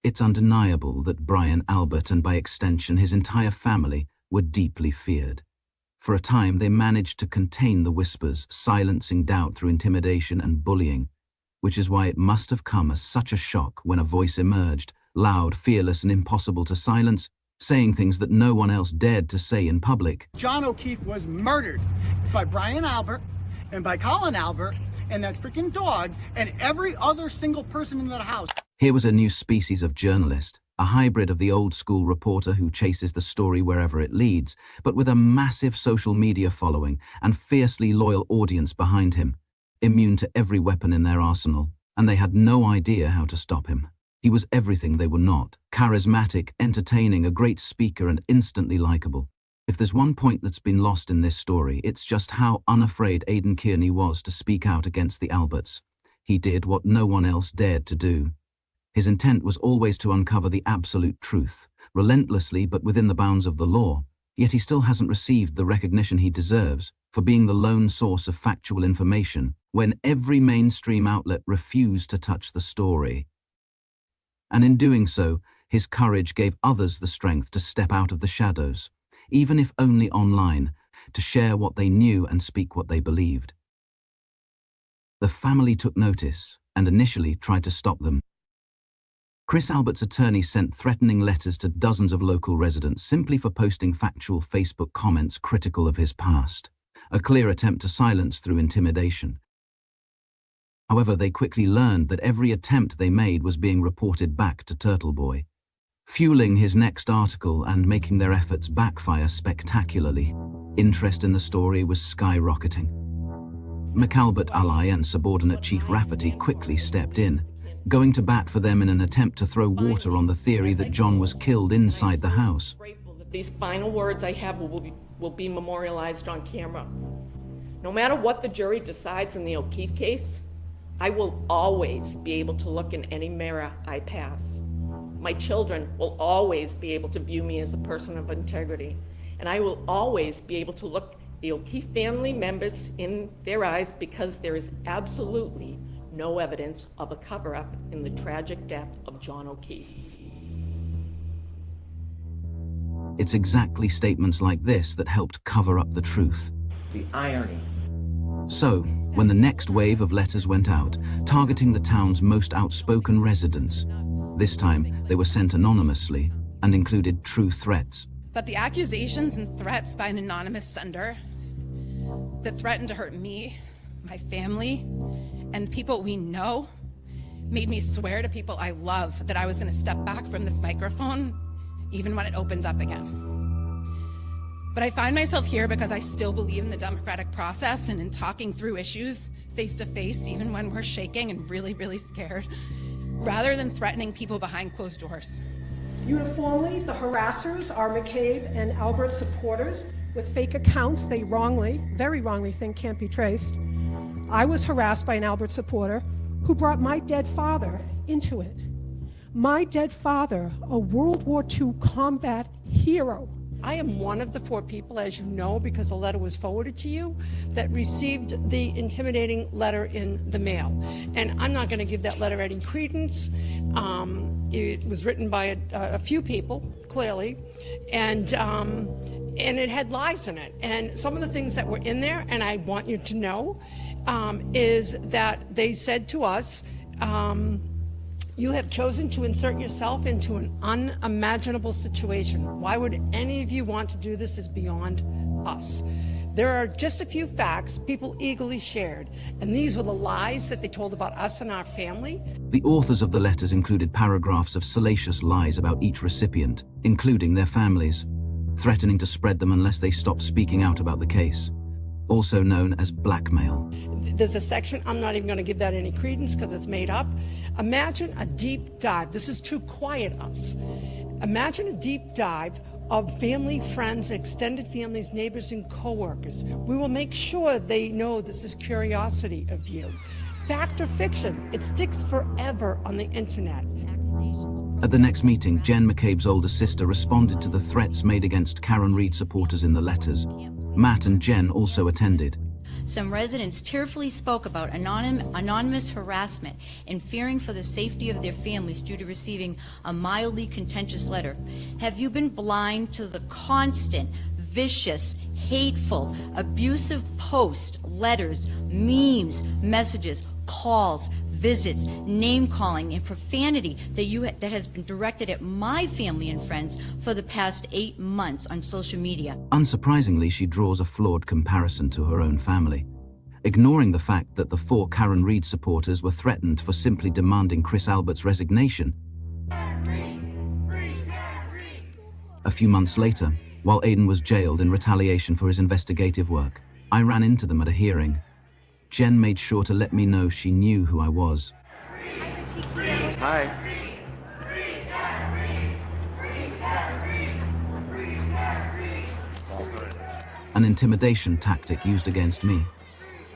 It's undeniable that Brian Albert, and by extension his entire family, were deeply feared. For a time they managed to contain the whispers, silencing doubt through intimidation and bullying, which is why it must have come as such a shock when a voice emerged, loud, fearless and impossible to silence, saying things that no one else dared to say in public. John O'Keefe was murdered by Brian Albert and by Colin Albert and that freaking dog and every other single person in that house. Here was a new species of journalist, a hybrid of the old-school reporter who chases the story wherever it leads, but with a massive social media following and fiercely loyal audience behind him, immune to every weapon in their arsenal, and they had no idea how to stop him. He was everything they were not: charismatic, entertaining, a great speaker, and instantly likable. If there's one point that's been lost in this story, it's just how unafraid Aidan Kearney was to speak out against the Alberts. He did what no one else dared to do. His intent was always to uncover the absolute truth, relentlessly but within the bounds of the law, yet he still hasn't received the recognition he deserves for being the lone source of factual information when every mainstream outlet refused to touch the story. And in doing so, his courage gave others the strength to step out of the shadows, even if only online, to share what they knew and speak what they believed. The family took notice and initially tried to stop them. Chris Albert's attorney sent threatening letters to dozens of local residents simply for posting factual Facebook comments critical of his past, a clear attempt to silence through intimidation. However, they quickly learned that every attempt they made was being reported back to Turtleboy, fueling his next article and making their efforts backfire spectacularly. Interest in the story was skyrocketing. McAlbert ally and subordinate Chief Rafferty quickly stepped in, going to bat for them in an attempt to throw water on the theory that John was killed inside the house. Grateful that these final words I have will be memorialized on camera. No matter what the jury decides in the O'Keefe case, I will always be able to look in any mirror I pass. My children will always be able to view me as a person of integrity, and I will always be able to look the O'Keefe family members in their eyes, because there is absolutely no evidence of a cover-up in the tragic death of John O'Keefe. It's exactly statements like this that helped cover up the truth. The irony. So, when the next wave of letters went out, targeting the town's most outspoken residents, this time they were sent anonymously and included true threats. But the accusations and threats by an anonymous sender that threatened to hurt me, my family, and people we know made me swear to people I love that I was going to step back from this microphone even when it opens up again. But I find myself here because I still believe in the democratic process and in talking through issues face to face, even when we're shaking and really, really scared, rather than threatening people behind closed doors. Uniformly, the harassers are McCabe and Albert supporters with fake accounts they wrongly, very wrongly, think can't be traced. I was harassed by an Albert supporter who brought my dead father into it. My dead father, a World War II combat hero. I am one of the 4 people, as you know, because the letter was forwarded to you, that received the intimidating letter in the mail. And I'm not going to give that letter any credence. It was written by a few people, clearly, and it had lies in it. And some of the things that were in there, and I want you to know, is that they said to us, you have chosen to insert yourself into an unimaginable situation. Why would any of you want to do this is beyond us. There are just a few facts people eagerly shared, and these were the lies that they told about us and our family. The authors of the letters included paragraphs of salacious lies about each recipient, including their families, threatening to spread them unless they stopped speaking out about the case, also known as blackmail. There's a section, I'm not even going to give that any credence because it's made up. Imagine a deep dive. This is to quiet us. Imagine a deep dive of family, friends, extended families, neighbors, and coworkers. We will make sure they know this is curiosity of you. Fact or fiction, it sticks forever on the internet. At the next meeting, Jen McCabe's older sister responded to the threats made against Karen Reed supporters in the letters. Matt and Jen also attended. some residents tearfully spoke about anonymous harassment and fearing for the safety of their families due to receiving a mildly contentious letter. Have you been blind to the constant, vicious, hateful, abusive posts, letters, memes, messages, calls, visits, name-calling, and profanity that has been directed at my family and friends for the past 8 months on social media? Unsurprisingly, she draws a flawed comparison to her own family, ignoring the fact that the 4 Karen Read supporters were threatened for simply demanding Chris Albert's resignation. A few months later, while Aiden was jailed in retaliation for his investigative work, I ran into them at a hearing. Jen made sure to let me know she knew who I was. Hi. An intimidation tactic used against me.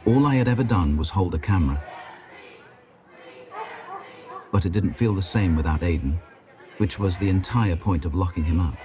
All I had ever done was hold a camera. But it didn't feel the same without Aiden, which was the entire point of locking him up.